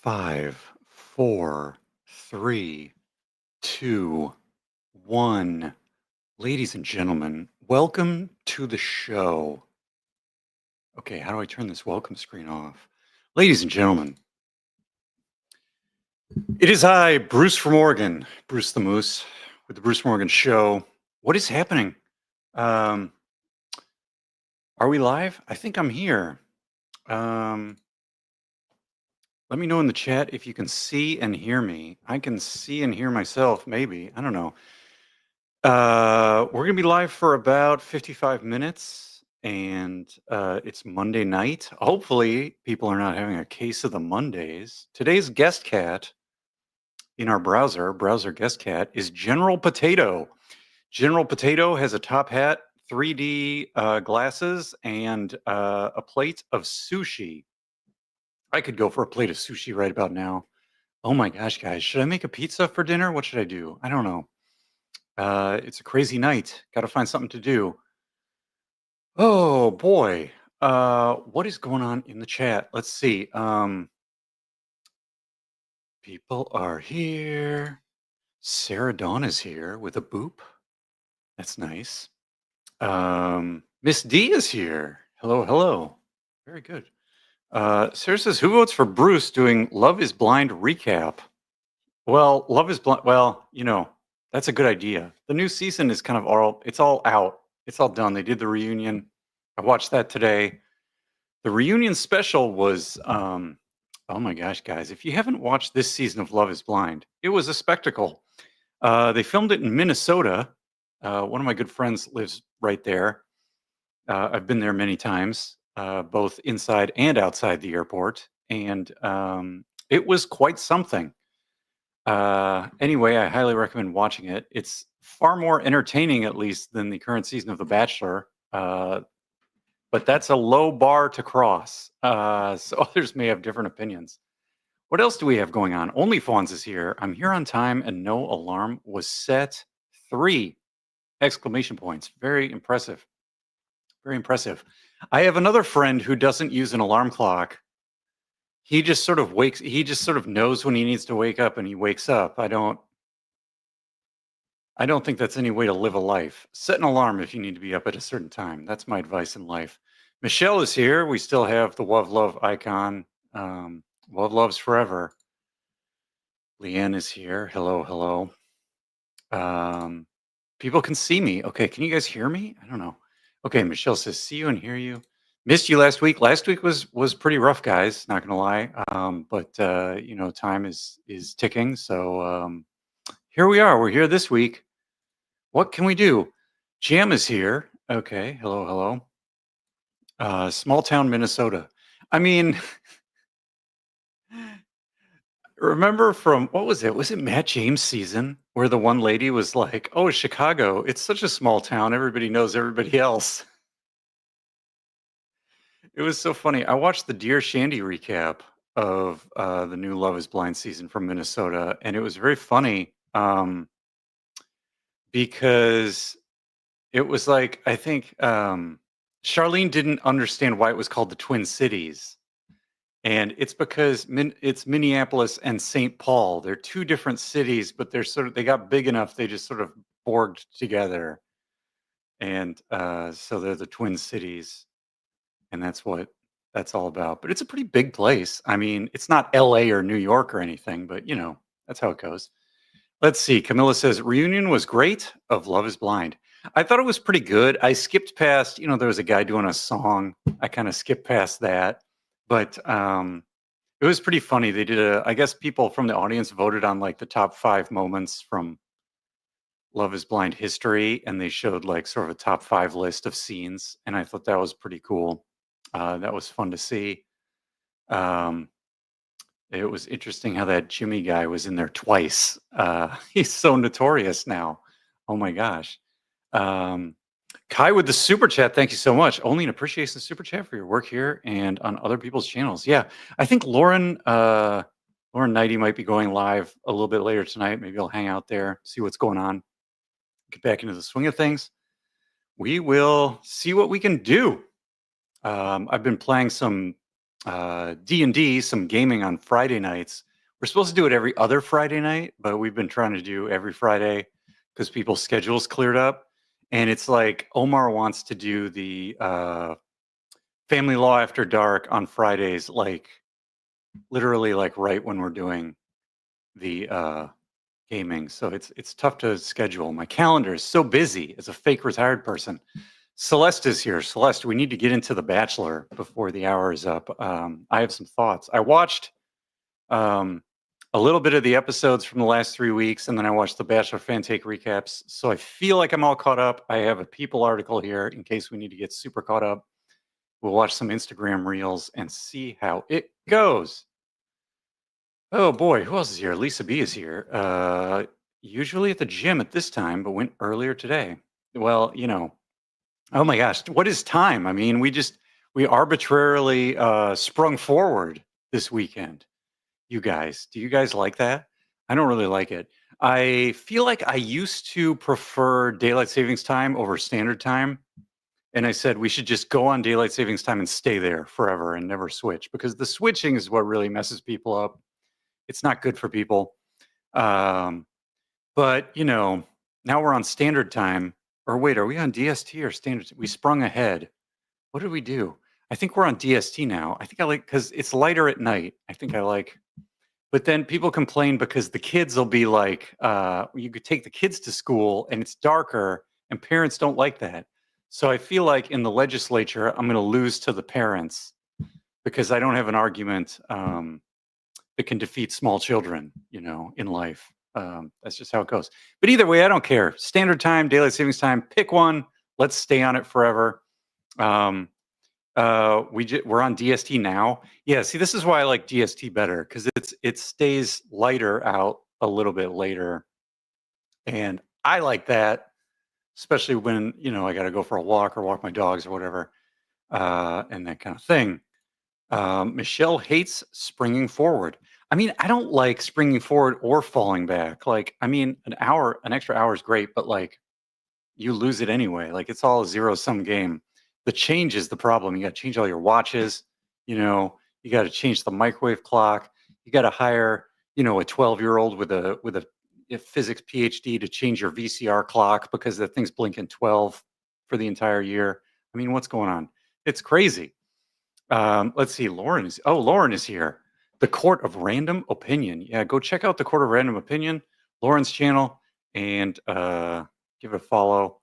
Five, four, three, two, one. Ladies and gentlemen, welcome to the show. Okay, how do I turn this welcome screen off? Ladies and gentlemen, it is I, Bruce from Oregon, Bruce the Moose, with the Bruce Morgan Show. What is happening? Um, are we live? I think I'm here. Um, Let me know in the chat if you can see and hear me. I can see and hear myself, maybe. I don't know. We're gonna be live for about 55 minutes, and it's Monday night. Hopefully, people are not having a case of the Mondays. Today's guest cat in our browser guest cat, is General Potato. General Potato has a top hat, 3D glasses, and a plate of sushi. I could go for a plate of sushi right about now. Oh my gosh, guys, should I make a pizza for dinner? What should I do? I don't know. It's a crazy night. Got to find something to do. Oh boy. What is going on in the chat? Let's see. People are here. Sarah Dawn is here with a boop. That's nice. Miss D is here. Hello, hello. Very good. Sarah says, "Who votes for Bruce doing Love Is Blind recap?" Well, Love Is Blind. Well, that's a good idea. The new season is kind of it's all out. It's all done. They did the reunion. I watched that today. The reunion special was, oh my gosh, guys, if you haven't watched this season of Love Is Blind, it was a spectacle. They filmed it in Minnesota. One of my good friends lives right there. I've been there many times, both inside and outside the airport, and it was quite something. Anyway, I highly recommend watching it. It's far more entertaining, at least, than the current season of The Bachelor. But that's a low bar to cross. So others may have different opinions. What else do we have going on? OnlyFans is here. I'm here on time and no alarm was set. 3 exclamation points. Very impressive. Very impressive. I have another friend who doesn't use an alarm clock. He just sort of knows when he needs to wake up and he wakes up. I don't think that's any way to live a life. Set an alarm if you need to be up at a certain time. That's my advice in life. Michelle is here. We still have the Love icon. Love's forever. Leanne is here. Hello, hello. People can see me. Okay, can you guys hear me? I don't know. Okay, Michelle says, "See you and hear you." Missed you last week. Last week was pretty rough, guys. Not gonna lie. But time is ticking. So here we are. We're here this week. What can we do? Jam is here. Okay. Hello, hello. Small town Minnesota. I mean, remember from what was it? Was it Matt James' season where the one lady was like, "Oh, Chicago, it's such a small town. Everybody knows everybody else." It was so funny. I watched the Dear Shandy recap of the new Love Is Blind season from Minnesota, and it was very funny because it was like I think Charlene didn't understand why it was called the Twin Cities. And it's because it's Minneapolis and St. Paul. They're two different cities, but they got big enough they just sort of borged together. And so they're the Twin Cities, and that's what that's all about. But it's a pretty big place. I mean, it's not LA or New York or anything, but that's how it goes. Let's see. Camilla says reunion was great of Love Is Blind. I thought it was pretty good. I skipped past, there was a guy doing a song. I kind of skipped past that. But it was pretty funny. They did I guess people from the audience voted on like the top 5 moments from Love Is Blind history, and they showed like sort of a top 5 list of scenes, and I thought that was pretty cool. That was fun to see. Um, it was interesting how that Jimmy guy was in there twice. He's so notorious now. Oh my gosh. Um, Kai with the super chat. Thank you so much. Only an appreciation super chat for your work here and on other people's channels. Yeah, I think Lauren Knighty might be going live a little bit later tonight. Maybe I'll hang out there, see what's going on, get back into the swing of things. We will see what we can do. I've been playing some D&D, some gaming on Friday nights. We're supposed to do it every other Friday night, but we've been trying to do every Friday because people's schedules cleared up. And it's like Omar wants to do the Family Law After Dark on Fridays, like literally like right when we're doing the gaming. So it's tough to schedule. My calendar is so busy as a fake retired person. Celeste is here. Celeste, we need to get into The Bachelor before the hour is up. I have some thoughts. I watched um, a little bit of the episodes from the last 3 weeks, and then I watched the Bachelor fan take recaps. So I feel like I'm all caught up. I have a People article here in case we need to get super caught up. We'll watch some Instagram reels and see how it goes. Oh boy, who else is here? Lisa B is here. Usually at the gym at this time, but went earlier today. Well, oh my gosh, what is time? I mean, we arbitrarily sprung forward this weekend. You guys, do you guys like that? I don't really like it. I feel like I used to prefer daylight savings time over standard time. And I said we should just go on daylight savings time and stay there forever and never switch because the switching is what really messes people up. It's not good for people. Um, but now we're on standard time. Or wait, are we on DST or standard? We sprung ahead. What did we do? I think we're on DST now. I think I like because it's lighter at night. I think I like. But then people complain because the kids will be like, you could take the kids to school and it's darker, and parents don't like that. So I feel like in the legislature, I'm going to lose to the parents because I don't have an argument that can defeat small children, in life. That's just how it goes. But either way, I don't care. Standard time, daylight savings time, pick one. Let's stay on it forever. Um, we're on DST now. Yeah, see, this is why I like DST better because it stays lighter out a little bit later, and I like that, especially when I got to go for a walk or walk my dogs or whatever, and that kind of thing. Michelle hates springing forward. I mean, I don't like springing forward or falling back. Like, I mean, an extra hour is great, but like, you lose it anyway. Like, it's all a zero-sum game. The change is the problem. You got to change all your watches. You got to change the microwave clock. You got to hire, a 12-year-old with a physics PhD to change your VCR clock because the thing's blinking 12 for the entire year. I mean, what's going on? It's crazy. Let's see. Lauren is here. The Court of Random Opinion. Yeah, go check out the Court of Random Opinion, Lauren's channel, and give it a follow.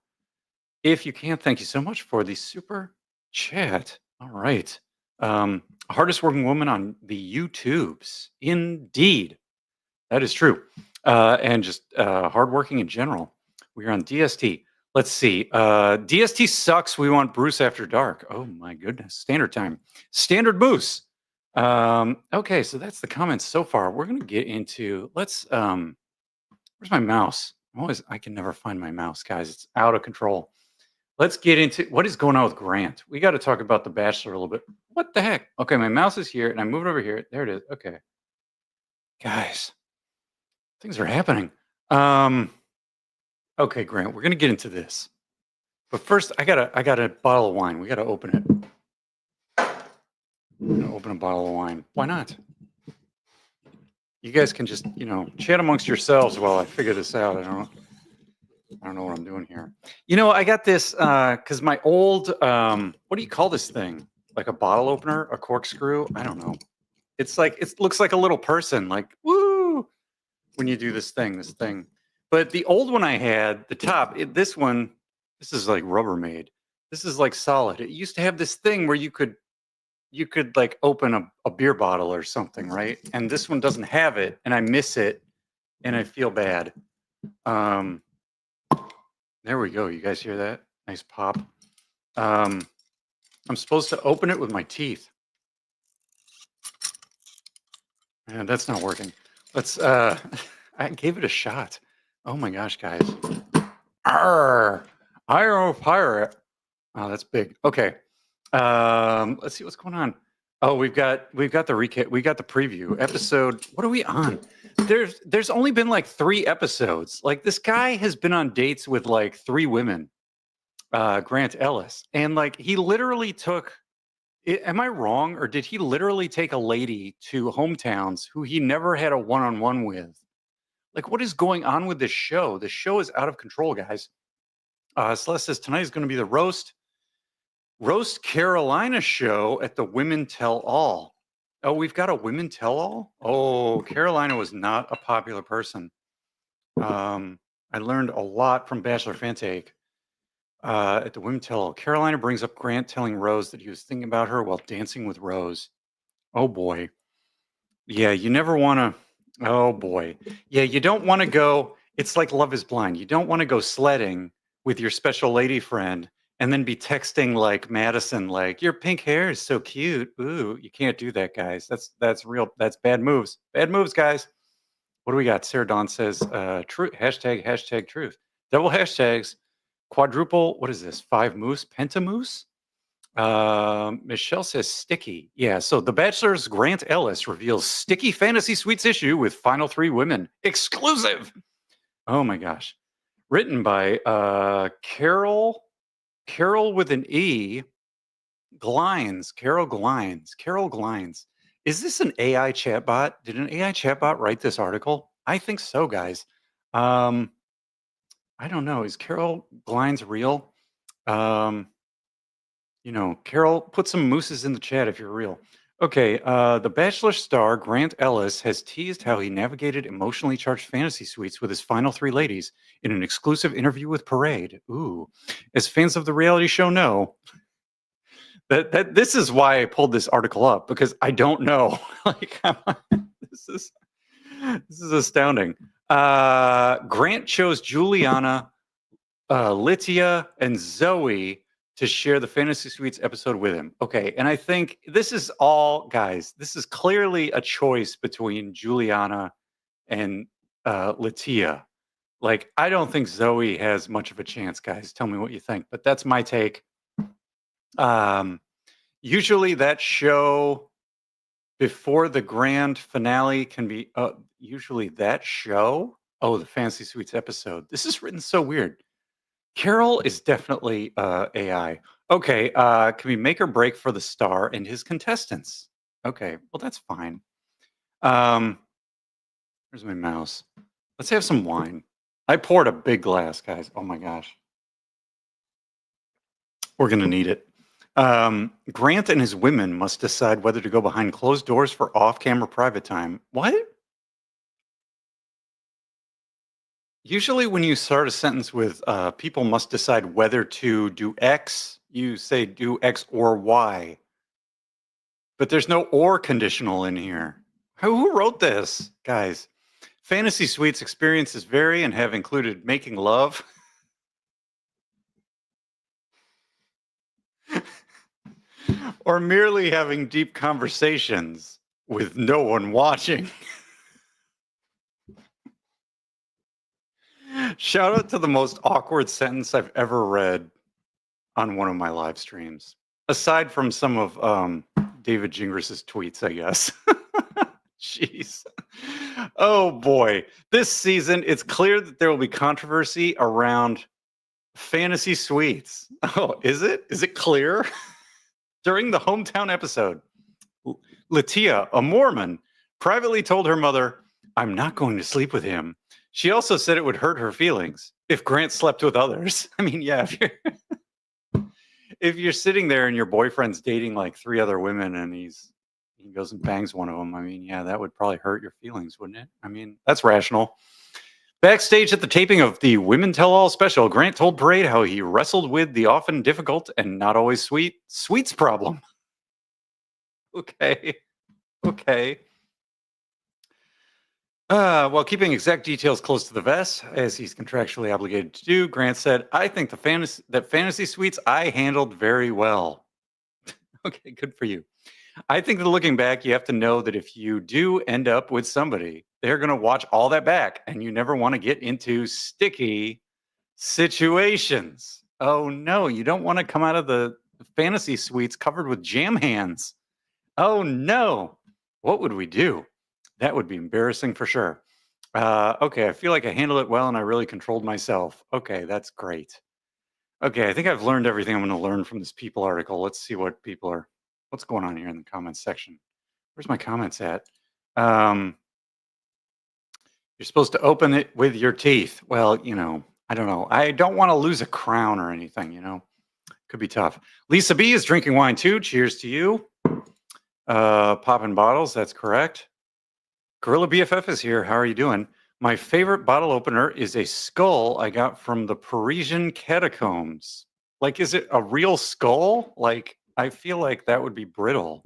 If you can, thank you so much for the super chat. All right. Hardest working woman on the YouTubes. Indeed. That is true. And just hardworking in general. We're on DST. Let's see. DST sucks. We want Bruce After Dark. Oh my goodness. Standard time. Standard Moose. Okay, so that's the comments so far. We're gonna get into where's my mouse? I can never find my mouse, guys. It's out of control. Let's get into what is going on with Grant. We got to talk about The Bachelor a little bit. What the heck? Okay, my mouse is here and I moved over here. There it is. Okay. Guys, things are happening. Okay, Grant, we're gonna get into this. But first, I got a bottle of wine. We gotta open it. I'm gonna open a bottle of wine. Why not? You guys can just, chat amongst yourselves while I figure this out. I don't know what I'm doing here. I got this because my old what do you call this thing? Like a bottle opener, a corkscrew? I don't know. It's like it looks like a little person, like woo, when you do this thing. But the old one I had, the top, this is like Rubbermaid. This is like solid. It used to have this thing where you could like open a beer bottle or something, right? And this one doesn't have it, and I miss it, and I feel bad. There we go. You guys hear that? Nice pop. I'm supposed to open it with my teeth. And that's not working. Let's I gave it a shot. Oh my gosh, guys. Arr! Pyro pirate. Oh, that's big. Okay. Let's see what's going on. Oh, we've got the recap. We got the preview episode. What are we on? There's only been like 3 episodes. Like this guy has been on dates with like 3 women. Grant Ellis, and like he literally took Am I wrong, or did he literally take a lady to hometowns who he never had a one-on-one with? Like, what is going on with this show? The show is out of control, guys. Celeste says tonight is going to be the roast Carolina show at the Women Tell All. Oh, we've got a Women Tell All. Oh, Carolina was not a popular person. I learned a lot from Bachelor Fantake at the Women Tell All. Carolina brings up Grant telling Rose that he was thinking about her while dancing with Rose. Oh boy. Yeah, you never want to. Oh boy. Yeah, you don't want to go. It's like Love is Blind. You don't want to go sledding with your special lady friend and then be texting like Madison, like your pink hair is so cute. Ooh, you can't do that, guys. That's real. That's bad moves. Bad moves, guys. What do we got? Sarah Dawn says, "True hashtag truth. Double hashtags. Quadruple. What is this? Five moose. Pentamoose." Michelle says sticky. Yeah. So The Bachelor's Grant Ellis reveals sticky fantasy suites issue with final three women. Exclusive. Oh my gosh. Written by Carol with an E. Glines. Carol Glines. Carol Glines. Is this an AI chatbot? Did an AI chatbot write this article? I think so, guys. Um, I don't know. Is Carol Glines real? Um, Carol, put some mooses in the chat if you're real. Okay, the Bachelor star Grant Ellis has teased how he navigated emotionally charged fantasy suites with his final three ladies in an exclusive interview with Parade. Ooh, as fans of the reality show know, that this is why I pulled this article up because I don't know. Like, this is this is astounding. Grant chose Juliana, Lytia, and Zoe to share the Fantasy Suites episode with him. Okay, and I think this is all, guys. This is clearly a choice between Juliana and Lytia. Like, I don't think Zoe has much of a chance, guys. Tell me what you think, but that's my take. Um, Usually, that show before the grand finale can be usually that show. Oh, the Fantasy Suites episode. This is written so weird. Carol is definitely AI. Okay, can we make or break for the star and his contestants? Okay, well that's fine. Um, Where's my mouse? Let's have some wine. I poured a big glass, guys. Oh my gosh, we're gonna need it. Grant and his women must decide whether to go behind closed doors for off-camera private time. What? Usually, when you start a sentence with people must decide whether to do X, you say do X or Y. But there's no or conditional in here. Who wrote this, guys? Fantasy Suites experiences vary and have included making love, or merely having deep conversations with no one watching. Shout out to the most awkward sentence I've ever read on one of my live streams, aside from some of David Gingras' tweets, I guess. Jeez. Oh boy. This season, it's clear that there will be controversy around fantasy suites. Oh, is it? Is it clear? During the hometown episode, Latia, a Mormon, privately told her mother, I'm not going to sleep with him. She also said it would hurt her feelings if Grant slept with others. I mean, yeah, if you're sitting there and your boyfriend's dating like three other women and he goes and bangs one of them, I mean, yeah, that would probably hurt your feelings, wouldn't it? I mean, that's rational. Backstage at the taping of the Women Tell All special, Grant told Parade how he wrestled with the often difficult and not always sweets problem. Okay. Okay. While keeping exact details close to the vest, as he's contractually obligated to do, Grant said, I think that fantasy suites I handled very well. Okay, good for you. I think that looking back, you have to know that if you do end up with somebody, they're going to watch all that back and you never want to get into sticky situations. Oh no, you don't want to come out of the fantasy suites covered with jam hands. Oh no. What would we do? That would be embarrassing for sure. Okay, I feel like I handled it well and I really controlled myself. Okay, that's great. Okay, I think I've learned everything I'm going to learn from this People article. Let's see what people are. What's going on here in the comments section? Where's my comments at? Um, you're supposed to open it with your teeth. Well, I don't know. I don't want to lose a crown or anything. Could be tough. Lisa B is drinking wine too. Cheers to you. Popping bottles. That's correct. Gorilla BFF is here. How are you doing? My favorite bottle opener is a skull I got from the Parisian catacombs. Like, is it a real skull? Like, I feel like that would be brittle.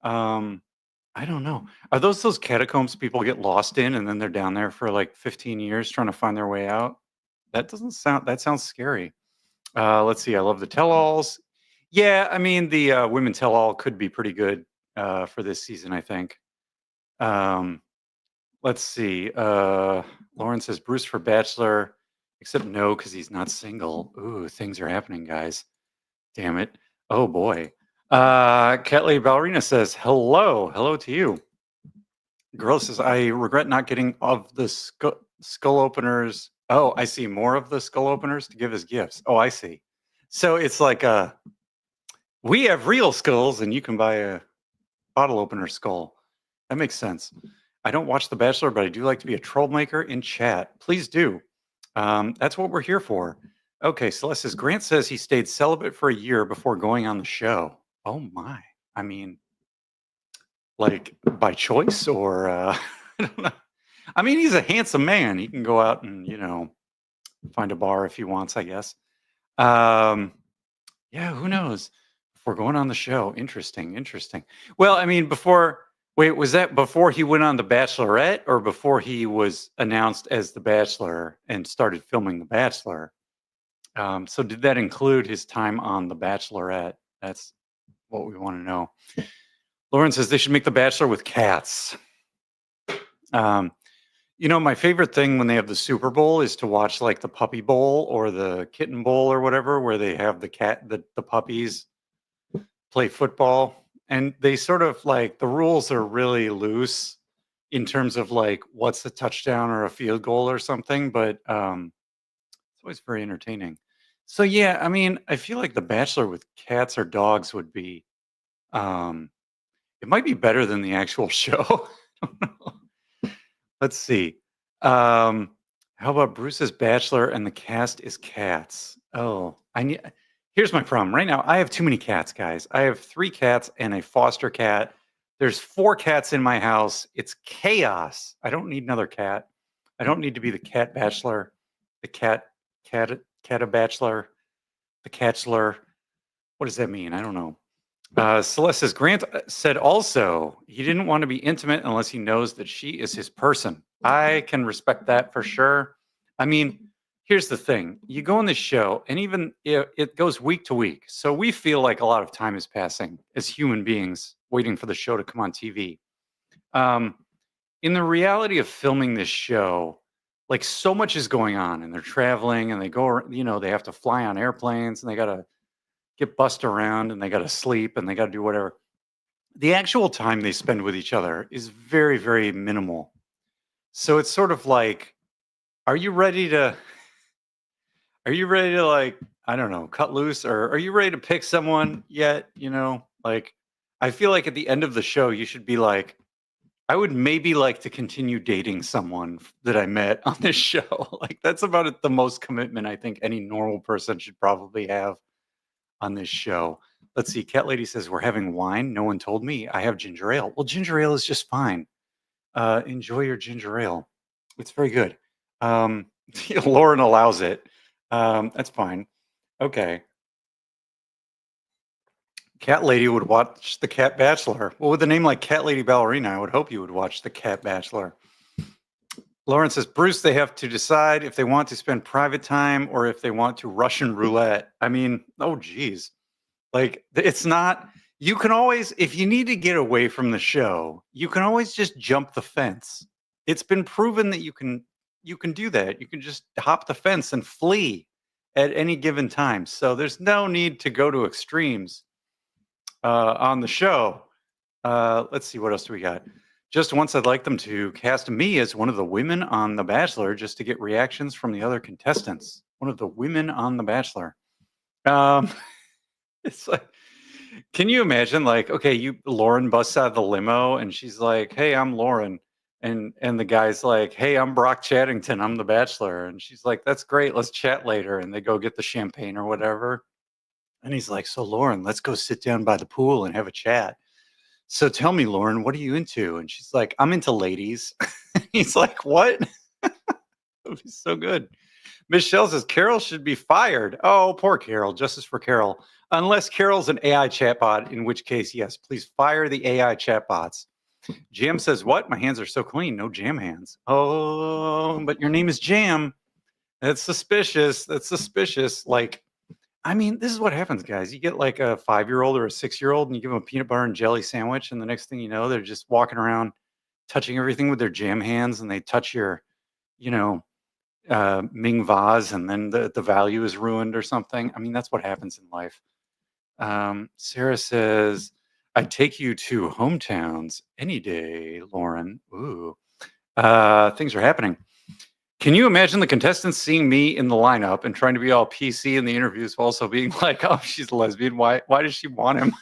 I don't know. Are those catacombs people get lost in and then they're down there for like 15 years trying to find their way out? That sounds scary. Let's see. I love the tell-alls. Yeah, I mean the women tell-all could be pretty good for this season, I think. Let's see. Lauren says Bruce for Bachelor, except no, because he's not single. Ooh, things are happening, guys. Damn it. Oh boy. Cat Lady Ballerina says, hello to you. Girl says, I regret not getting of the skull openers. Oh, I see, more of the skull openers to give as gifts. Oh, I see. So it's like we have real skulls and you can buy a bottle opener skull. That makes sense. I don't watch The Bachelor, but I do like to be a troublemaker in chat. Please do. That's what we're here for. Okay, Celeste says, Grant says he stayed celibate for a year before going on the show. Oh my. I mean, like by choice or I don't know. I mean, he's a handsome man. He can go out and, find a bar if he wants, I guess. Yeah, who knows? Before going on the show. Interesting. Well, I mean, was that before he went on The Bachelorette or before he was announced as The Bachelor and started filming The Bachelor? So did that include his time on The Bachelorette? That's what we want to know. Lauren says they should make The Bachelor with cats. My favorite thing when they have the Super Bowl is to watch like the Puppy Bowl or the Kitten Bowl or whatever, where they have the puppies play football. And they sort of like the rules are really loose in terms of like what's a touchdown or a field goal or something, but it's always very entertaining. So yeah, I mean, I feel like The Bachelor with cats or dogs would be it might be better than the actual show. I don't know. Let's see. How about Bruce's Bachelor and the cast is cats? Oh, here's my problem. Right now, I have too many cats, guys. I have 3 cats and a foster cat. There's 4 cats in my house. It's chaos. I don't need another cat. I don't need to be the cat bachelor, the cat a bachelor, the catchler. What does that mean? I don't know. Celeste says, Grant said also he didn't want to be intimate unless he knows that she is his person. I can respect that for sure. I mean, here's the thing. You go on this show, and even if it goes week to week. So we feel like a lot of time is passing as human beings waiting for the show to come on TV. In the reality of filming this show, like so much is going on, and they're traveling, and they go, they have to fly on airplanes, and they got to get bussed around, and they got to sleep, and they got to do whatever. The actual time they spend with each other is very, very minimal. So it's sort of like, are you ready to like, I don't know, cut loose, or are you ready to pick someone yet? Like, I feel like at the end of the show, you should be like, I would maybe like to continue dating someone that I met on this show. Like, that's about the most commitment I think any normal person should probably have on this show. Let's see. Cat Lady says, we're having wine. No one told me. I have ginger ale. Well, ginger ale is just fine. Enjoy your ginger ale. It's very good. Lauren allows it. That's fine. Okay. Cat Lady would watch The Cat Bachelor. Well, with a name like Cat Lady Ballerina, I would hope you would watch The Cat Bachelor. Lauren says, Bruce, they have to decide if they want to spend private time or if they want to Russian roulette. I mean, oh, geez. Like, it's not, you can always, if you need to get away from the show, you can always just jump the fence. It's been proven that you can do that. You can just hop the fence and flee at any given time. So there's no need to go to extremes on the show. Let's see, what else do we got? Just once, I'd like them to cast me as one of the women on The Bachelor just to get reactions from the other contestants. One of the women on The Bachelor. It's like, Can you imagine, like, okay, Lauren busts out of the limo and she's like, "Hey, I'm Lauren." And the guy's like, "Hey, I'm Brock Chattington. I'm the Bachelor." And she's like, "That's great. Let's chat later." And they go get the champagne or whatever. And he's like, "So Lauren, let's go sit down by the pool and have a chat. So tell me, Lauren, what are you into?" And she's like, "I'm into ladies." He's like, "What?" It was so good. Michelle says Carol should be fired. Oh, poor Carol. Justice for Carol. Unless Carol's an AI chatbot, in which case, yes, please fire the AI chatbots. Jam says, "What? My hands are so clean. No jam hands." Oh, but your name is Jam. That's suspicious. That's suspicious. Like, I mean, this is what happens, guys. You get like a 5-year-old or a 6-year-old and you give them a peanut butter and jelly sandwich. And the next thing you know, they're just walking around touching everything with their jam hands and they touch your, you know, Ming vase, and then the value is ruined or something. I mean, that's what happens in life. Sarah says, "I'd take you to hometowns any day, Lauren." Ooh, things are happening. Can you imagine the contestants seeing me in the lineup and trying to be all PC in the interviews, while also being like, "Oh, she's a lesbian. Why does she want him?"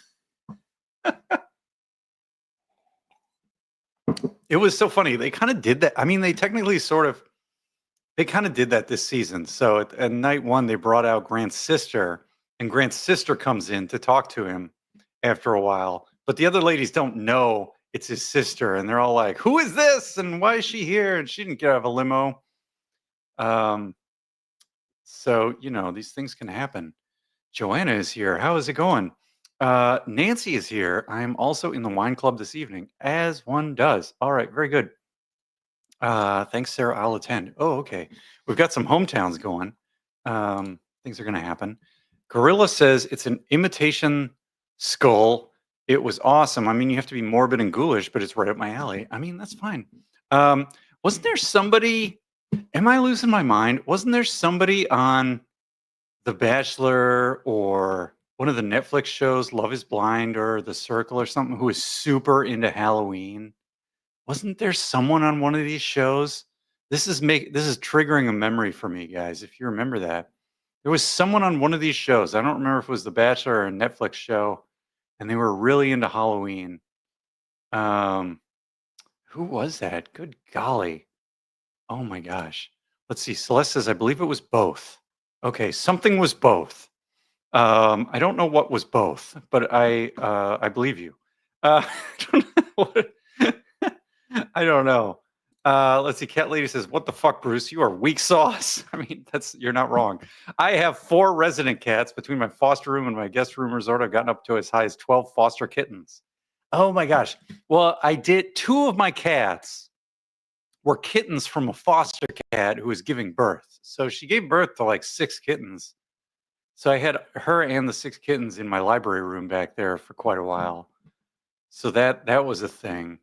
It was so funny. They kind of did that. I mean, they technically sort of they kind of did that this season. So at night one, they brought out Grant's sister, and Grant's sister comes in to talk to him after a while. But the other ladies don't know it's his sister, and they're all like, "Who is this? And why is she here?" And she didn't get out of a limo. Um, so these things can happen. Joanna is here. How is it going? Nancy is here. I am also in the wine club this evening, as one does. All right, very good. Thanks, Sarah. I'll attend. Oh, okay. We've got some hometowns going. Things are going to happen. Gorilla says it's an imitation skull. It was awesome. I mean, you have to be morbid and ghoulish, but it's right up my alley. I mean, that's fine. Wasn't there somebody? Am I losing my mind? Wasn't there somebody on The Bachelor or one of the Netflix shows, Love Is Blind or The Circle or something, who is super into Halloween? Wasn't there someone on one of these shows? This is triggering a memory for me, guys, if you remember that. There was someone on one of these shows. I don't remember if it was The Bachelor or a Netflix show, and they were really into Halloween. Um, who was that? Good golly. Oh my gosh. Let's see. Celeste says, I believe it was both. Okay, something was both. I don't know what was both, but I believe you. I don't know what I don't know. Let's see. Cat Lady says, "What the fuck, Bruce? You are weak sauce." I mean, you're not wrong. I have 4 resident cats between my foster room and my guest room resort. I've gotten up to as high as 12 foster kittens. Oh my gosh. Well, I did 2 of my cats were kittens from a foster cat who was giving birth. So she gave birth to like 6 kittens. So I had her and the 6 kittens in my library room back there for quite a while. So that was a thing.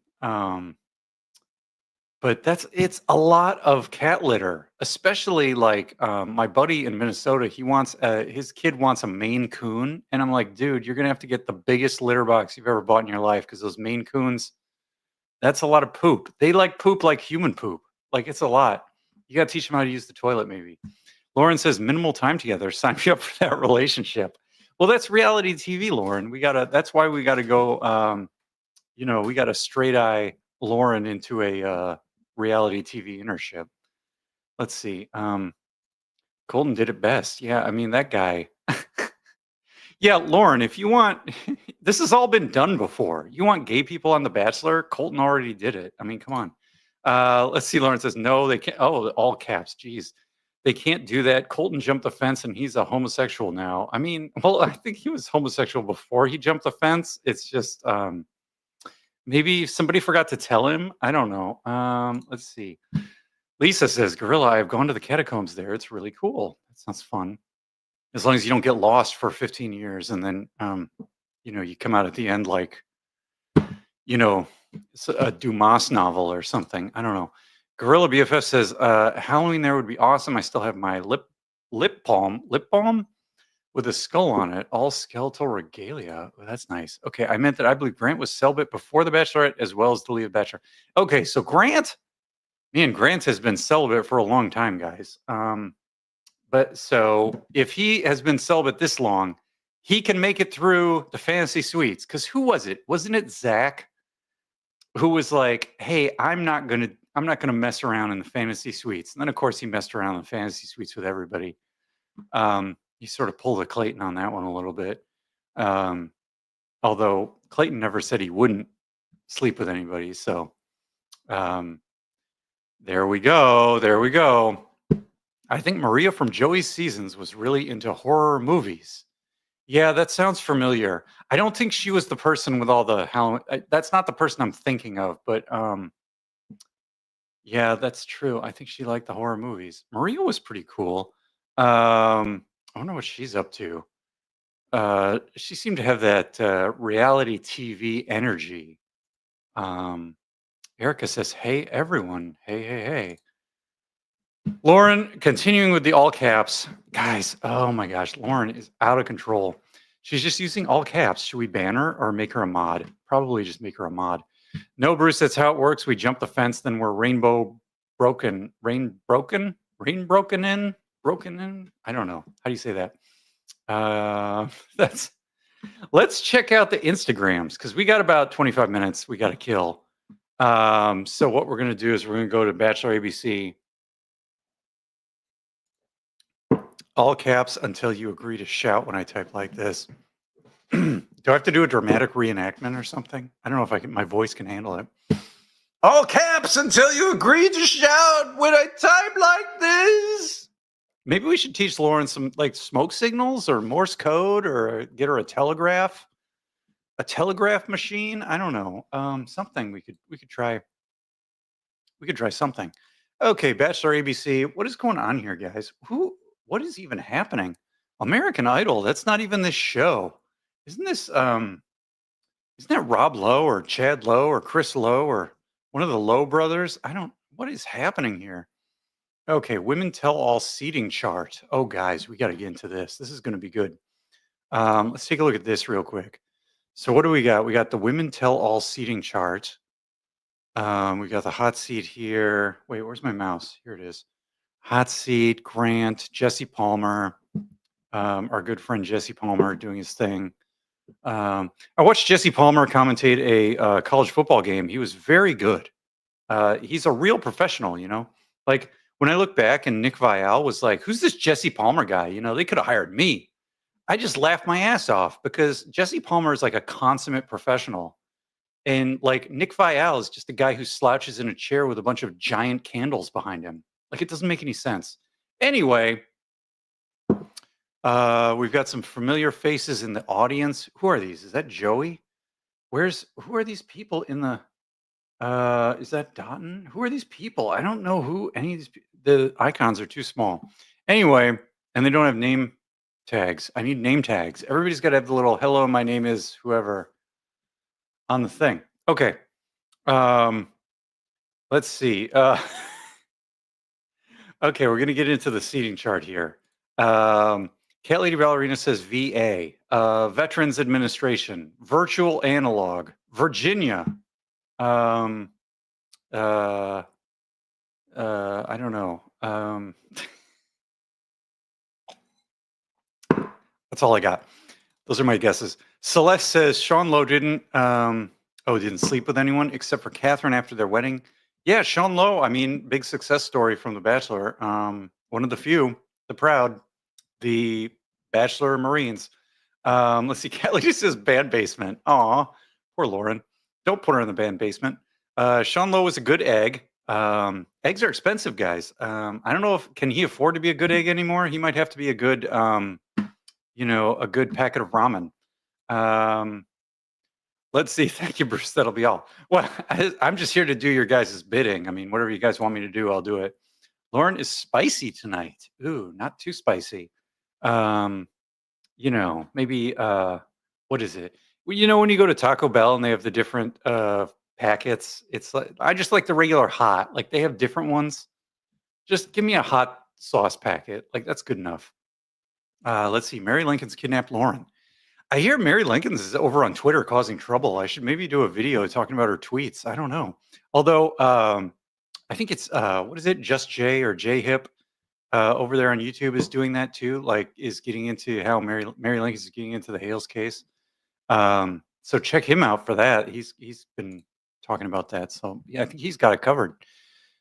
But it's a lot of cat litter, especially like my buddy in Minnesota. He wants his kid wants a Maine Coon, and I'm like, dude, you're gonna have to get the biggest litter box you've ever bought in your life because those Maine Coons, that's a lot of poop. They like poop like human poop. Like it's a lot. You got to teach them how to use the toilet, maybe. Lauren says minimal time together. Sign me up for that relationship. Well, that's reality TV, Lauren. That's why we gotta go. We got to straight eye Lauren into a reality TV internship. Let's see. Colton did it best. Yeah, I mean that guy. Yeah, Lauren, if you want, this has all been done before. You want gay people on The Bachelor? Colton already did it. I mean, come on. Let's see. Lauren says no. They can't. Oh, all caps. Geez, they can't do that. Colton jumped the fence, and he's a homosexual now. I mean, well, I think he was homosexual before he jumped the fence. It's just maybe somebody forgot to tell him. I don't know. Let's see. Lisa says, Gorilla, I've gone to the catacombs there. It's really cool. That sounds fun. As long as you don't get lost for 15 years and then, you come out at the end like, it's a Dumas novel or something. I don't know. Gorilla BFF says, Halloween there would be awesome. I still have my lip balm with a skull on it, all skeletal regalia. Oh, that's nice. Okay, I meant that I believe Grant was celibate before The Bachelorette as well as the lead Bachelor. Okay, so Grant has been celibate for a long time, guys. But so if he has been celibate this long, he can make it through the fantasy suites. Because who was it? Wasn't it Zach who was like, "Hey, I'm not gonna mess around in the fantasy suites." And then of course he messed around in the fantasy suites with everybody. He sort of pulled a Clayton on that one a little bit. Um, although Clayton never said he wouldn't sleep with anybody. So um, there we go. There we go. I think Maria from Joey's Seasons was really into horror movies. Yeah, that sounds familiar. I don't think she was the person with all the Halloween. That's not the person I'm thinking of, but yeah, that's true. I think she liked the horror movies. Maria was pretty cool. I wonder what she's up to. She seemed to have that reality TV energy. Um, Erica says, "Hey, everyone. Hey, hey, hey." Lauren, continuing with the all caps. Guys, oh my gosh, Lauren is out of control. She's just using all caps. Should we ban her or make her a mod? Probably just make her a mod. No, Bruce, that's how it works. We jump the fence, then we're rain broken in. I don't know. How do you say that? That's Let's check out the Instagrams because we got about 25 minutes we got to kill. So what we're going to do is we're going to go to Bachelor ABC, all caps until you agree to shout when I type like this. Do I have to do a dramatic reenactment or something? I don't know if my voice can handle it. All caps until you agree to shout when I type like this. Maybe we should teach Lauren some like smoke signals or Morse code or get her a telegraph machine. I don't know. Something we could try. We could try something. Okay, Bachelor ABC. What is going on here, guys? What is even happening? American Idol. That's not even this show. Isn't that Rob Lowe or Chad Lowe or Chris Lowe or one of the Lowe brothers? What is happening here? Okay, women tell all seating chart. Oh, guys, we got to get into this. This is going to be good. Let's take a look at this real quick. So what do we got? We got the women tell all seating chart. We got the hot seat here. Wait, where's my mouse? Here it is. Hot seat, Grant, Jesse Palmer, our good friend Jesse Palmer doing his thing. I watched Jesse Palmer commentate a college football game. He was very good. He's a real professional, like when I look back and Nick Vial was like, who's this Jesse Palmer guy? They could have hired me. I just laughed my ass off because Jesse Palmer is like a consummate professional. And like Nick Vial is just a guy who slouches in a chair with a bunch of giant candles behind him. Like it doesn't make any sense. Anyway, we've got some familiar faces in the audience. Who are these? Is that Joey? Who are these people in the is that Dotton? Who are these people? I don't know who any of these the icons are too small. Anyway, and they don't have name tags. I need name tags. Everybody's got to have the little hello, my name is whoever on the thing. Okay. Let's see. Okay, we're going to get into the seating chart here. Cat Lady Ballerina says VA, Veterans Administration, Virtual Analog, Virginia. I don't know. That's all I got. Those are my guesses. Celeste says Sean Lowe didn't sleep with anyone except for Catherine after their wedding. Yeah, Sean Lowe. I mean, big success story from The Bachelor. One of the few, the proud, the Bachelor Marines. Let's see. Cat Lady says band basement. Aw, poor Lauren. Don't put her in the band basement. Sean Lowe was a good egg. Eggs are expensive, guys. I don't know can he afford to be a good egg anymore? He might have to be a good, a good packet of ramen. Let's see. Thank you, Bruce. That'll be all. Well, I'm just here to do your guys' bidding. I mean, whatever you guys want me to do, I'll do it. Lauren is spicy tonight. Ooh, not too spicy. Maybe what is it? Well, when you go to Taco Bell and they have the different packets, it's like I just like the regular hot. Like they have different ones. Just give me a hot sauce packet. Like that's good enough. Let's see. Mary Lincoln's kidnapped Lauren. I hear Mary Lincoln's is over on Twitter causing trouble. I should maybe do a video talking about her tweets. I don't know. Although I think it's what is it? Just Jay or J Hip. over there on YouTube is doing that too. Like, is getting into how Mary Lincoln is getting into the Hales case. So check him out for that. He's been talking about that. So yeah, I think he's got it covered.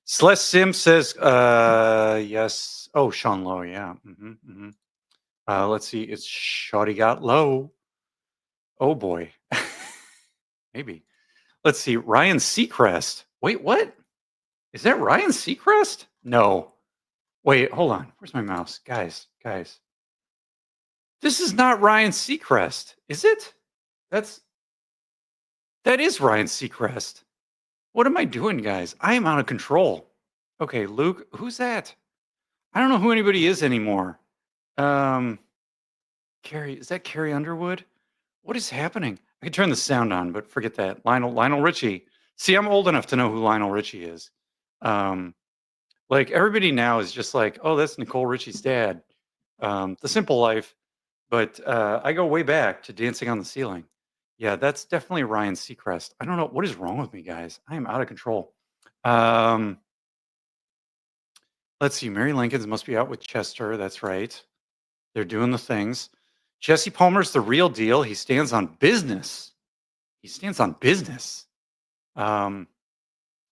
Celeste Sim says, yes. Oh, Sean Lowe, yeah. Let's see. It's Shawty Got Low. Oh boy. Maybe. Let's see. Ryan Seacrest. Wait, what? Is that Ryan Seacrest? No. Wait, hold on. Where's my mouse? Guys. This is not Ryan Seacrest, is it? That is Ryan Seacrest. What am I doing, guys? I am out of control. Okay, Luke, who's that? I don't know who anybody is anymore. Carrie, is that Carrie Underwood? What is happening? I could turn the sound on, but forget that. Lionel Richie. See, I'm old enough to know who Lionel Richie is. Like everybody now is just like, oh, that's Nicole Richie's dad. The Simple Life. But I go way back to Dancing on the Ceiling. Yeah, that's definitely Ryan Seacrest. I don't know what is wrong with me, guys. I am out of control. Let's see. Mary Lincoln's must be out with Chester. That's right. They're doing the things. Jesse Palmer's the real deal. He stands on business. That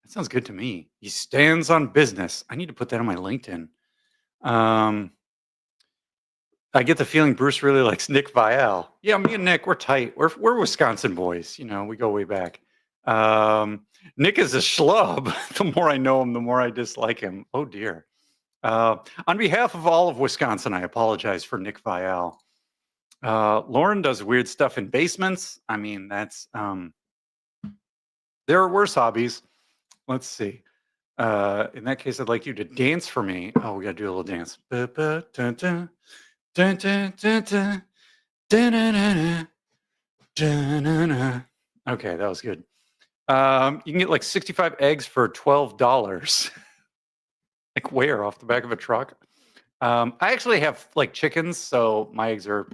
sounds good to me. He stands on business. I need to put that on my LinkedIn. I get the feeling Bruce really likes Nick Vial. Yeah, me and Nick, we're tight. We're Wisconsin boys. You know, we go way back. Nick is a schlub. The more I know him, the more I dislike him. Oh dear. On behalf of all of Wisconsin, I apologize for Nick Vial. Lauren does weird stuff in basements. I mean, that's there are worse hobbies. Let's see. In that case, I'd like you to dance for me. Oh, we gotta do a little dance. Dun, dun, dun, dun, dun, dun, dun, dun, dun, dun. Okay, that was good. You can get like 65 eggs for $12. Like where? Off the back of a truck? I actually have like chickens, so my eggs are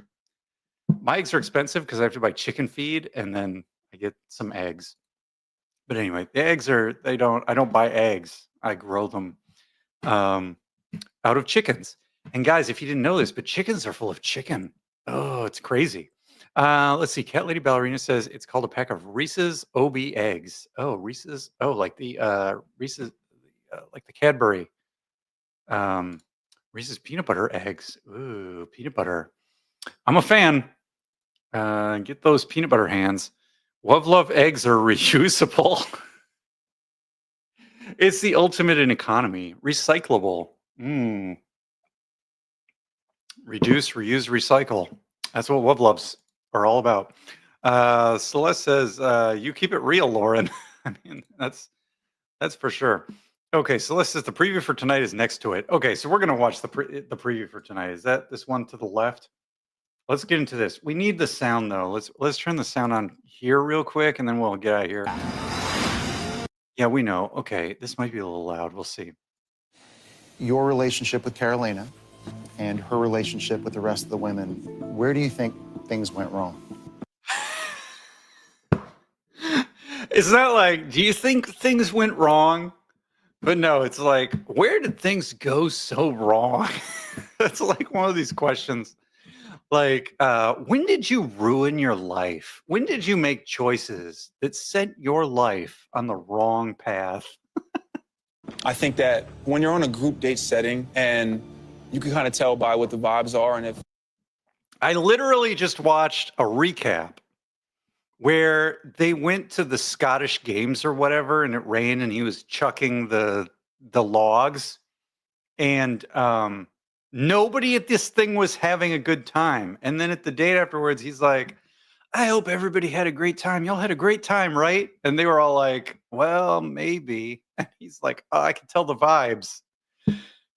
expensive because I have to buy chicken feed and then I get some eggs. But anyway, the eggs I don't buy eggs. I grow them out of chickens. And guys, if you didn't know this, but chickens are full of chicken. Oh, it's crazy. Let's see. Cat Lady Ballerina says it's called a pack of Reese's OB eggs. Oh, Reese's. Oh, like the Reese's, like the Cadbury Reese's peanut butter eggs. Ooh, peanut butter. I'm a fan. Get those peanut butter hands. Love eggs are reusable. It's the ultimate in economy. Recyclable. Reduce, reuse, recycle. That's what Love Loves are all about. Celeste says, you keep it real, Lauren. I mean, that's for sure. Okay, Celeste says the preview for tonight is next to it. Okay, so we're going to watch the preview for tonight. Is that this one to the left? Let's get into this. We need the sound, though. Let's turn the sound on here real quick, and then we'll get out of here. Yeah, we know. Okay, this might be a little loud. We'll see. Your relationship with Carolina and her relationship with the rest of the women, where do you think things went wrong? It's not like, do you think things went wrong? But no, it's like, where did things go so wrong? It's like one of these questions. Like, when did you ruin your life? When did you make choices that sent your life on the wrong path? I think that when you're on a group date setting and you can kind of tell by what the vibes are, and if I literally just watched a recap where they went to the Scottish Games or whatever, and it rained, and he was chucking the logs, and nobody at this thing was having a good time. And then at the date afterwards, he's like, I hope everybody had a great time. Y'all had a great time, right? And they were all like, well, maybe. And he's like, oh, I can tell the vibes.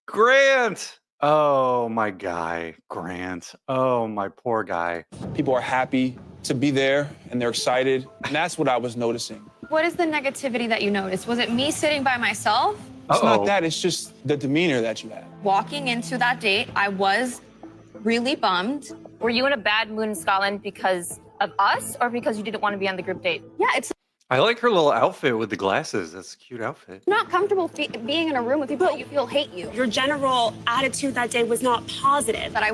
Grant. Oh, my guy, Grant. Oh, my poor guy. people are happy to be there and they're excited, and that's what I was noticing. What is the negativity that you noticed? Was it me sitting by myself? It's not that, it's just the demeanor that you had. Walking into that date, I was really bummed. Were you in a bad mood in Scotland because of us or because you didn't want to be on the group date? Yeah, it's I like her little outfit with the glasses. That's a cute outfit. Not comfortable being in a room with people that you feel hate you. Your general attitude that day was not positive. That I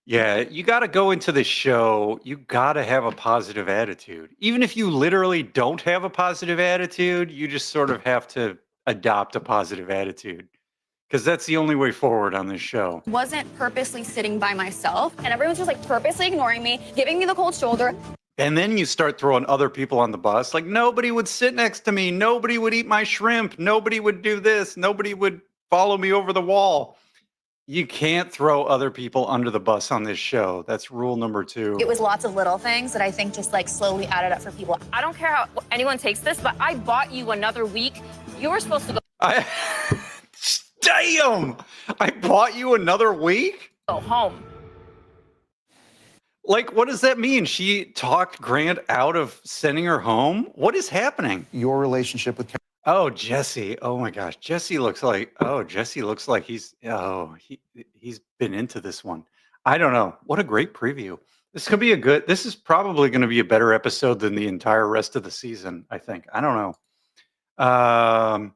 Yeah, you got to go into the show. You got to have a positive attitude. Even if you literally don't have a positive attitude, you just sort of have to adopt a positive attitude because that's the only way forward on this show. wasn't purposely sitting by myself, and everyone's just like purposely ignoring me, giving me the cold shoulder. And then you start throwing other people on the bus. Like nobody would sit next to me. Nobody would eat my shrimp. Nobody would do this. Nobody would follow me over the wall. You can't throw other people under the bus on this show. That's rule number 2. It was lots of little things that I think just like slowly added up for people. I don't care how anyone takes this, but I bought you another week. You were supposed to Damn! I bought you another week? go home. Like, what does that mean? She talked Grant out of sending her home? What is happening? Your relationship with Oh, Jesse. Oh my gosh. Jesse looks like he's been into this one. I don't know. What a great preview. This is probably going to be a better episode than the entire rest of the season, I think. I don't know.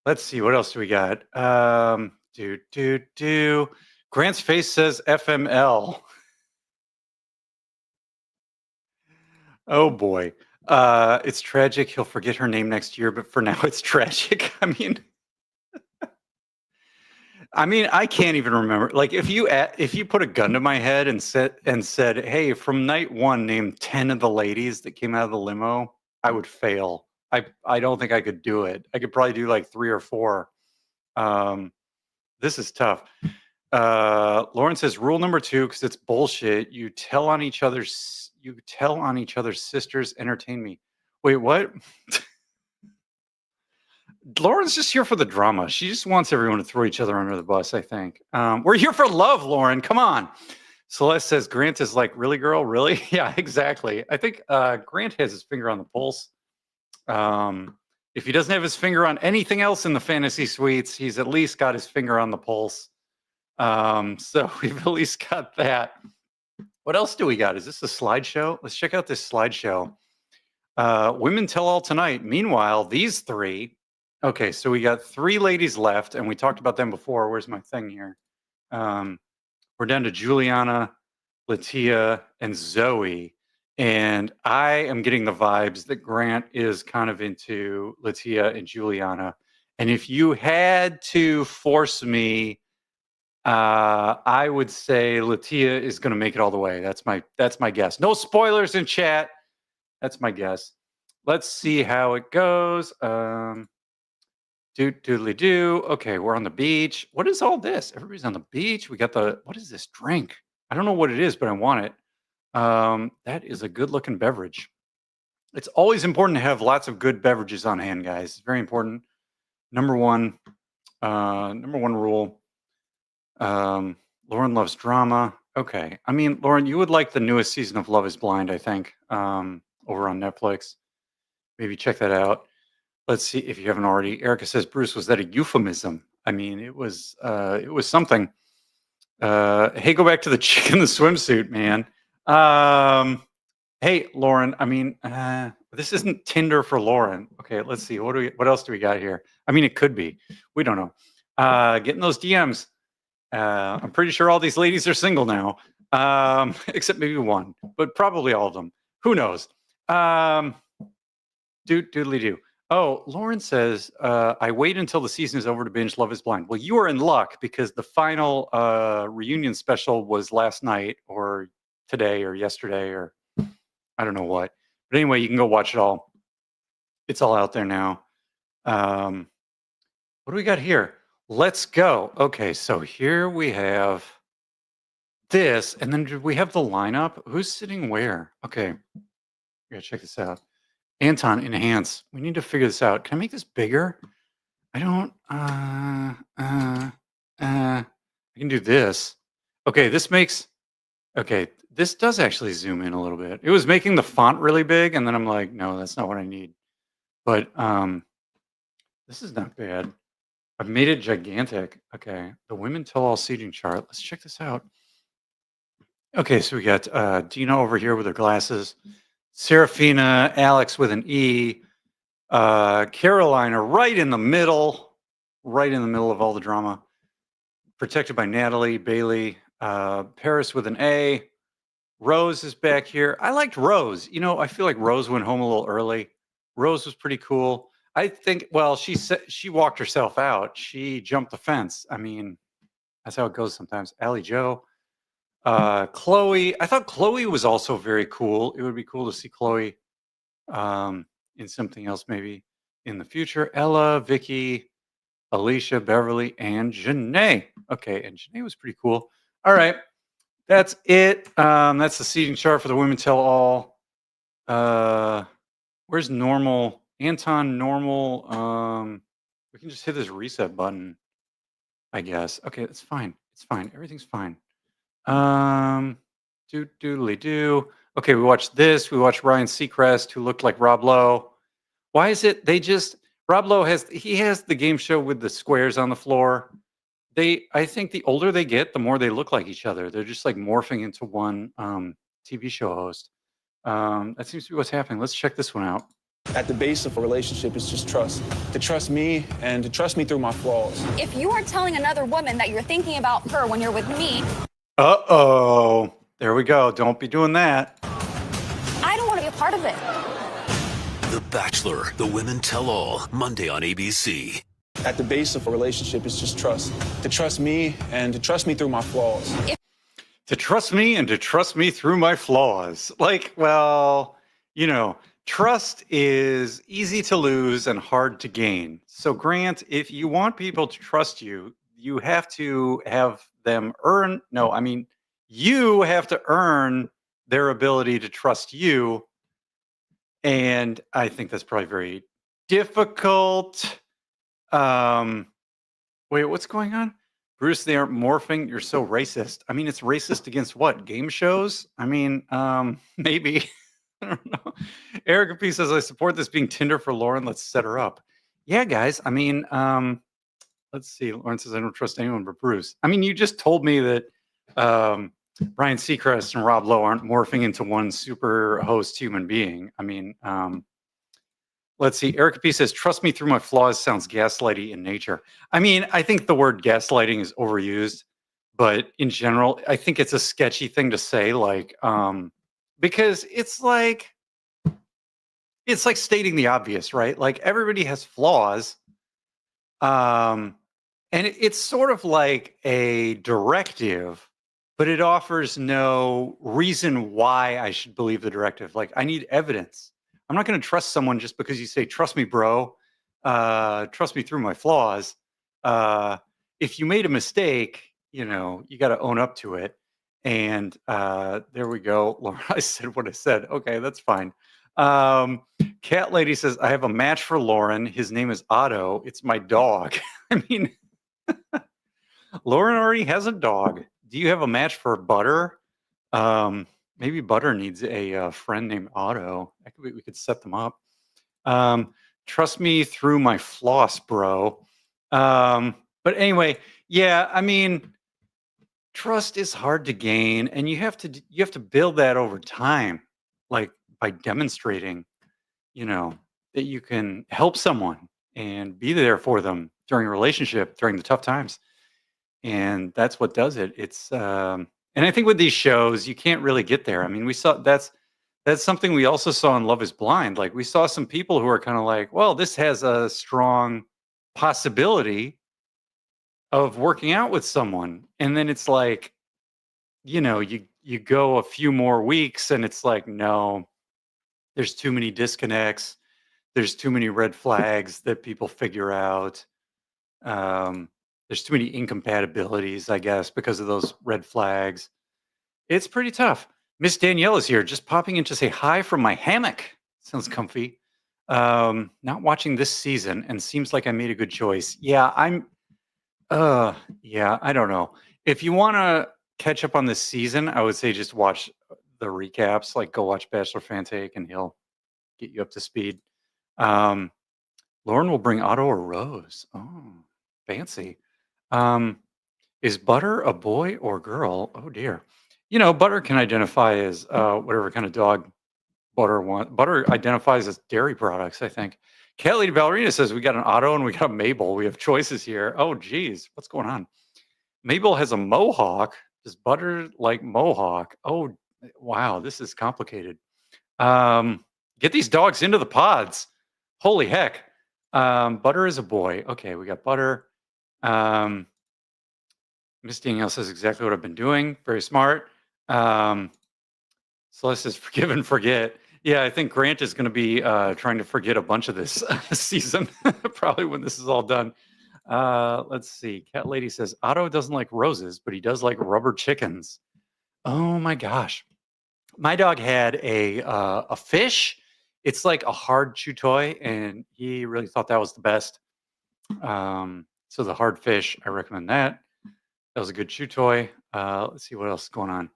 Let's see. What else do we got? Grant's face says FML. Oh boy. It's tragic. He'll forget her name next year, but for now it's tragic. I mean, I can't even remember. Like if you put a gun to my head and said, "Hey, from night 1 name 10 of the ladies that came out of the limo," I would fail. I don't think I could do it. I could probably do like 3 or 4. This is tough. Lauren says rule number 2, because it's bullshit. You tell on each other's sisters. Entertain me. Wait, what? Lauren's just here for the drama. She just wants everyone to throw each other under the bus, I think. We're here for love, Lauren. Come on. Celeste says Grant is like, really, girl? Really? Yeah, exactly. I think Grant has his finger on the pulse. If he doesn't have his finger on anything else in the fantasy suites, he's at least got his finger on the pulse. So we've at least got that. What else do we got? Is this a slideshow? Let's check out this slideshow. Women tell all tonight. Meanwhile, these 3. Okay, so we got 3 ladies left, and we talked about them before. Where's my thing here? We're down to Juliana, Latia, and Zoe. And I am getting the vibes that Grant is kind of into Latia and Juliana. And if you had to force me, I would say Latia is going to make it all the way. That's my guess. No spoilers in chat. That's my guess. Let's see how it goes. Doodly do. Okay, we're on the beach. What is all this? Everybody's on the beach. We got what is this drink? I don't know what it is, but I want it. That is a good looking beverage. It's always important to have lots of good beverages on hand, guys. It's very important. Number one rule. Lauren loves drama. Okay. I mean, Lauren, you would like the newest season of Love is Blind, I think, over on Netflix. Maybe check that out. Let's see if you haven't already. Erica says, Bruce, was that a euphemism? I mean, it was something. Hey, go back to the chick in the swimsuit, man. Hey, Lauren, I mean, this isn't Tinder for Lauren. Okay, let's see. What else do we got here? I mean, it could be. We don't know. Getting those DMs. I'm pretty sure all these ladies are single now, except maybe one, but probably all of them. Who knows? Doodly do. Oh, Lauren says, I wait until the season is over to binge Love is Blind. Well, you are in luck because the final reunion special was last night or today or yesterday or I don't know what. But anyway, you can go watch it all. It's all out there now. What do we got here? Let's go. Okay, so here we have this. And then did we have the lineup? Who's sitting where? Okay, we gotta check this out. Anton, enhance. We need to figure this out. Can I make this bigger? I don't. I can do this. Okay, this does actually zoom in a little bit. It was making the font really big, and then I'm like, no, that's not what I need. But this is not bad. I've made it gigantic. Okay, the women tell all seating chart. Let's check this out. Okay, so we got Dina over here with her glasses. Serafina, Alex with an E, Carolina right in the middle of all the drama. Protected by Natalie, Bailey, Paris with an A. Rose is back here. I liked Rose. You know, I feel like Rose went home a little early. Rose was pretty cool. I think, well, she walked herself out. She jumped the fence. I mean, that's how it goes sometimes. Allie Joe. Chloe. I thought Chloe was also very cool. It would be cool to see Chloe in something else maybe in the future. Ella, Vicky, Alicia, Beverly, and Janae. Okay, and Janae was pretty cool. All right. That's it. That's the seating chart for the Women Tell All. Where's normal? Anton, normal. We can just hit this reset button, I guess. Okay, that's fine. It's fine. Everything's fine. Doodly do. Okay, we watched this. We watched Ryan Seacrest, who looked like Rob Lowe. Why is it they just Rob Lowe has the game show with the squares on the floor. I think the older they get, the more they look like each other. They're just like morphing into one TV show host. That seems to be what's happening. Let's check this one out. At the base of a relationship is just trust. To trust me and to trust me through my flaws. If you are telling another woman that you're thinking about her when you're with me, Uh-oh. There we go. Don't be doing that. I don't want to be a part of it. The Bachelor, The Women Tell All, Monday on ABC. At the base of a relationship is just trust. To trust me and to trust me through my flaws. To trust me and to trust me through my flaws. Like, well, you know, trust is easy to lose and hard to gain. So, Grant, if you want people to trust you, you have to have them you have to earn their ability to trust you. And I think that's probably very difficult. Wait, what's going on? Bruce, they aren't morphing. You're so racist. I mean, it's racist against what? Game shows? I mean, maybe. I don't know. Erica P says, I support this being Tinder for Lauren. Let's set her up. Yeah, guys. I mean, let's see. Lauren says, I don't trust anyone but Bruce. I mean, you just told me that Ryan Seacrest and Rob Lowe aren't morphing into one super host human being. I mean, let's see. Erica P says, trust me through my flaws sounds gaslighty in nature. I mean, I think the word gaslighting is overused, but in general, I think it's a sketchy thing to say, like, because it's like stating the obvious, right? Like everybody has flaws. And it's sort of like a directive, but it offers no reason why I should believe the directive. Like I need evidence. I'm not going to trust someone just because you say, trust me, bro. Trust me through my flaws. If you made a mistake, you know, you got to own up to it. And there we go. Laura, I said what I said. Okay, that's fine. Cat Lady says, I have a match for Lauren. His name is Otto. It's my dog. I mean, Lauren already has a dog. Do you have a match for Butter? Maybe Butter needs a friend named Otto. We could set them up. Trust me through my floss, bro. But anyway, yeah, I mean, trust is hard to gain, and you have to build that over time, like by demonstrating, you know, that you can help someone and be there for them during a relationship during the tough times. And that's what does it. It's and I think with these shows, you can't really get there. I mean, we saw that's something we also saw in Love is Blind. Like we saw some people who are kind of like, well, this has a strong possibility of working out with someone. And then it's like, you know, you go a few more weeks and it's like, no, there's too many disconnects. There's too many red flags that people figure out. There's too many incompatibilities, I guess, because of those red flags. It's pretty tough. Miss Danielle is here, just popping in to say hi from my hammock. Sounds comfy. Not watching this season, and seems like I made a good choice. Yeah, I don't know. If you want to catch up on this season, I would say just watch the recaps. Like, go watch Bachelor Fan Take, and he'll get you up to speed. Lauren will bring Otto a rose. Oh, fancy. Is Butter a boy or girl? Oh dear. You know, Butter can identify as whatever kind of dog Butter identifies as dairy products, I think. Cat Lady Ballerina says we got an Otto and we got a Mabel. We have choices here. Oh, geez, what's going on? Mabel has a mohawk. Does Butter like mohawk? Oh, wow, this is complicated. Get these dogs into the pods. Holy heck. Butter is a boy. Okay, we got Butter. Miss Danielle says exactly what I've been doing. Very smart. Celeste says forgive and forget. Yeah, I think Grant is going to be trying to forget a bunch of this season, probably when this is all done. Let's see. Cat Lady says Otto doesn't like roses, but he does like rubber chickens. Oh my gosh. My dog had a fish. It's like a hard chew toy, and he really thought that was the best. So the hard fish, I recommend that. That was a good chew toy. Let's see what else is going on.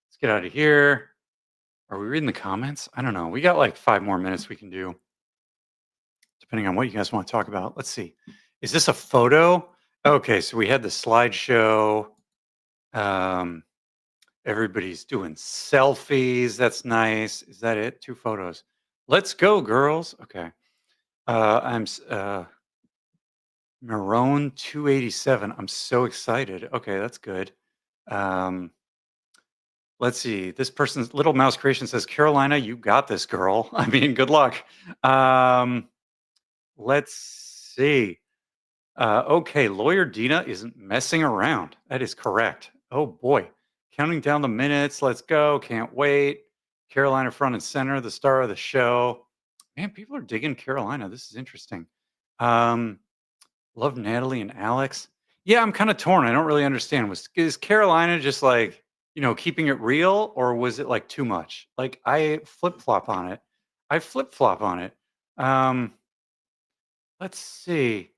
Let's get out of here. Are we reading the comments? I don't know. We got like 5 more minutes we can do, depending on what you guys want to talk about. Let's see. Is this a photo? Okay, so we had the slideshow. Everybody's doing selfies. That's nice. Is that it? 2 photos. Let's go, girls. Okay. I'm Marone 287. I'm so excited. Okay, that's good. Let's see. This person's Little Mouse Creation says, Carolina, you got this, girl. I mean, good luck. Let's see. Okay, Lawyer Dina isn't messing around. That is correct. Oh boy. Counting down the minutes. Let's go. Can't wait. Carolina front and center, the star of the show. Man, people are digging Carolina. This is interesting. Love Natalie and Alex. Yeah, I'm kind of torn. I don't really understand. Is Carolina just like, keeping it real, or was it like too much? Like I flip flop on it. Let's see.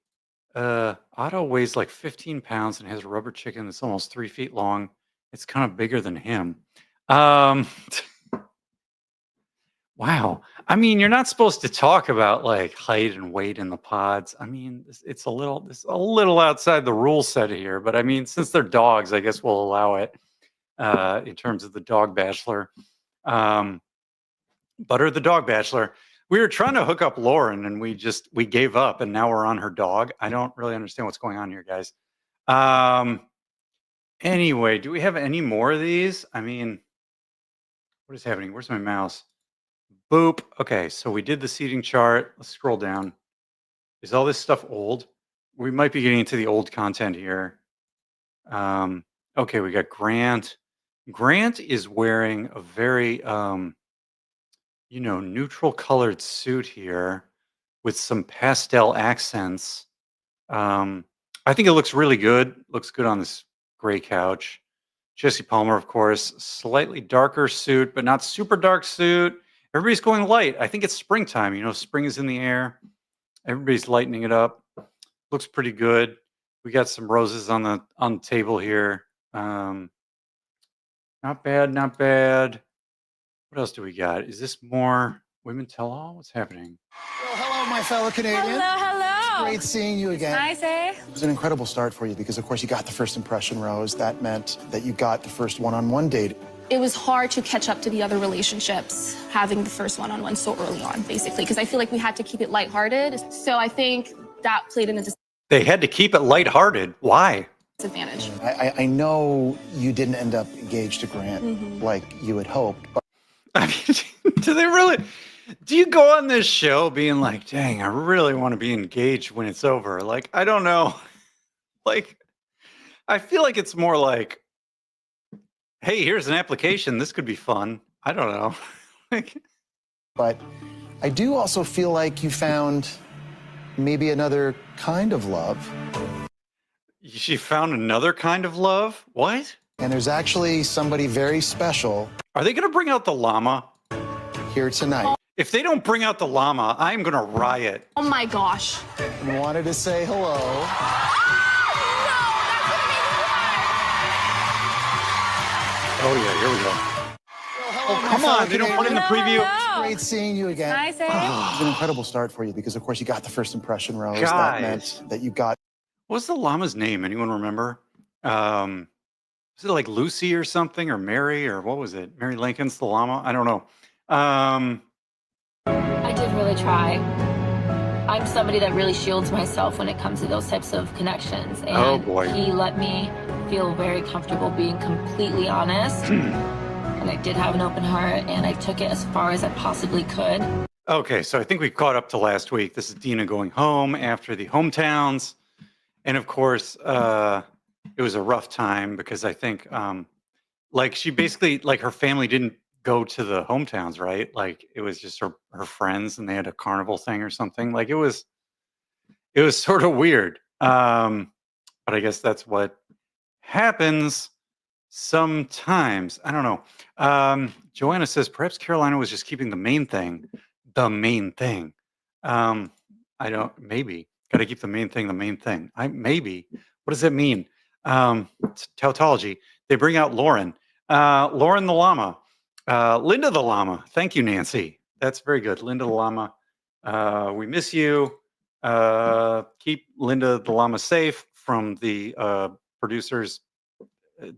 Otto weighs like 15 pounds and has a rubber chicken that's almost 3 feet long. It's kind of bigger than him. Wow. I mean, you're not supposed to talk about like height and weight in the pods. I mean, it's a little outside the rule set here, but I mean, since they're dogs, I guess we'll allow it in terms of the dog bachelor. Butter the dog bachelor. We were trying to hook up Lauren and we gave up and now we're on her dog. I don't really understand what's going on here, guys. Anyway, do we have any more of these? I mean, what is happening? Where's my mouse? Boop. Okay, so we did the seating chart. Let's scroll down. Is all this stuff old? We might be getting into the old content here. Okay, we got Grant. Grant is wearing a very, neutral colored suit here with some pastel accents. I think it looks really good. Looks good on this gray couch. Jesse Palmer, of course, slightly darker suit, but not super dark suit. Everybody's going light. I think it's springtime. Spring is in the air. Everybody's lightening it up. Looks pretty good. We got some roses on the table here. Not bad, not bad. What else do we got? Is this more Women Tell All? What's happening? Well, hello, my fellow Canadian. Hello. Great seeing you again. Nice, eh? It was an incredible start for you because, of course, you got the first impression rose. That meant that you got the first one-on-one date. It was hard to catch up to the other relationships, having the first one-on-one so early on, basically, because I feel like we had to keep it lighthearted. So I think that played in a They had to keep it lighthearted. Why? disadvantage. I know you didn't end up engaged to Grant like you had hoped, but I mean, do they really? Do you go on this show being like, dang, I really want to be engaged when it's over? Like, I don't know. Like, I feel like it's more like, hey, here's an application. This could be fun. I don't know. but I do also feel like you found maybe another kind of love. She found another kind of love? What? And there's actually somebody very special Are they going to bring out the llama? here tonight. If they don't bring out the llama, I'm going to riot. Oh my gosh. And wanted to say hello. Oh, yeah, here we go. Hello, my Come fellow on, they don't put in the Canadian. preview. Great seeing you again. Nice, eh? It was an incredible start for you because, of course, you got the first impression rose. Guys. That meant that you got What's the llama's name? Anyone remember? Was it like Lucy or something, or Mary, or what was it? Mary Lincoln's the llama? I don't know. really try. I'm somebody that really shields myself when it comes to those types of connections. And Oh, boy. he let me feel very comfortable being completely honest. And I did have an open heart, and I took it as far as I possibly could. Okay, so I think we caught up to last week. This is Dina going home after the hometowns. And of course, it was a rough time because I think like she basically like her family didn't go to the hometowns, right? Like it was just her friends and they had a carnival thing or something. Like it was sort of weird. But I guess that's what happens sometimes. I don't know. Joanna says perhaps Carolina was just keeping the main thing. The main thing. I don't maybe gotta keep the main thing the main thing. I maybe. What does that mean? It's tautology. They bring out Lauren. Lauren the llama. Linda the llama. Thank you, Nancy. That's very good. Linda the llama. We miss you. Keep Linda the llama safe from the producers'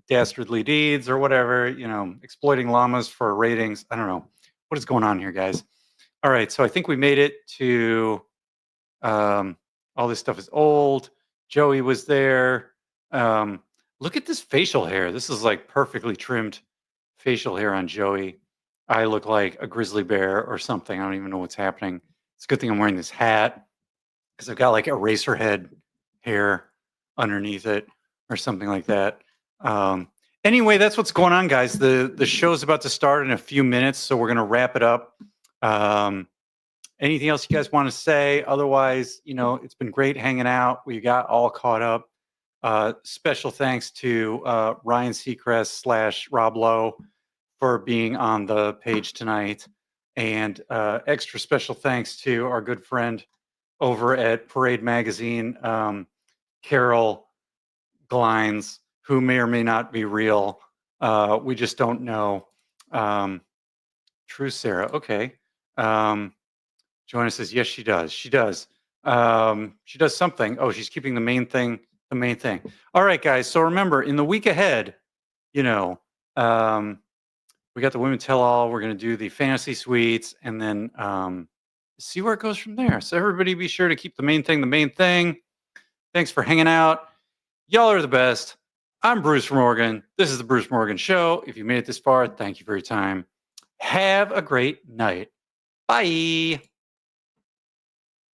dastardly deeds or whatever, you know, exploiting llamas for ratings. I don't know. What is going on here, guys? All right. So I think we made it to all this stuff is old. Joey was there. Look at this facial hair. This is like perfectly trimmed facial hair on Joey. I look like a grizzly bear or something. I don't even know what's happening. It's a good thing I'm wearing this hat because I've got like eraser head hair underneath it or something like that. Anyway, that's what's going on, guys. The show's about to start in a few minutes, so we're gonna wrap it up. Anything else you guys want to say? Otherwise, you know, it's been great hanging out. We got all caught up. Special thanks to Ryan Seacrest / Rob Lowe for being on the page tonight. And extra special thanks to our good friend over at Parade Magazine, Carol Glines, who may or may not be real. We just don't know. True Sarah. Okay. Joanna says, yes, she does. She does. She does something. Oh, she's keeping the main thing the main thing. All right, guys. So remember, in the week ahead, you know, we got the Women Tell All. We're going to do the fantasy suites and then see where it goes from there. So everybody be sure to keep the main thing the main thing. Thanks for hanging out. Y'all are the best. I'm Bruce Morgan. This is the Bruce Morgan Show. If you made it this far, thank you for your time. Have a great night. Bye.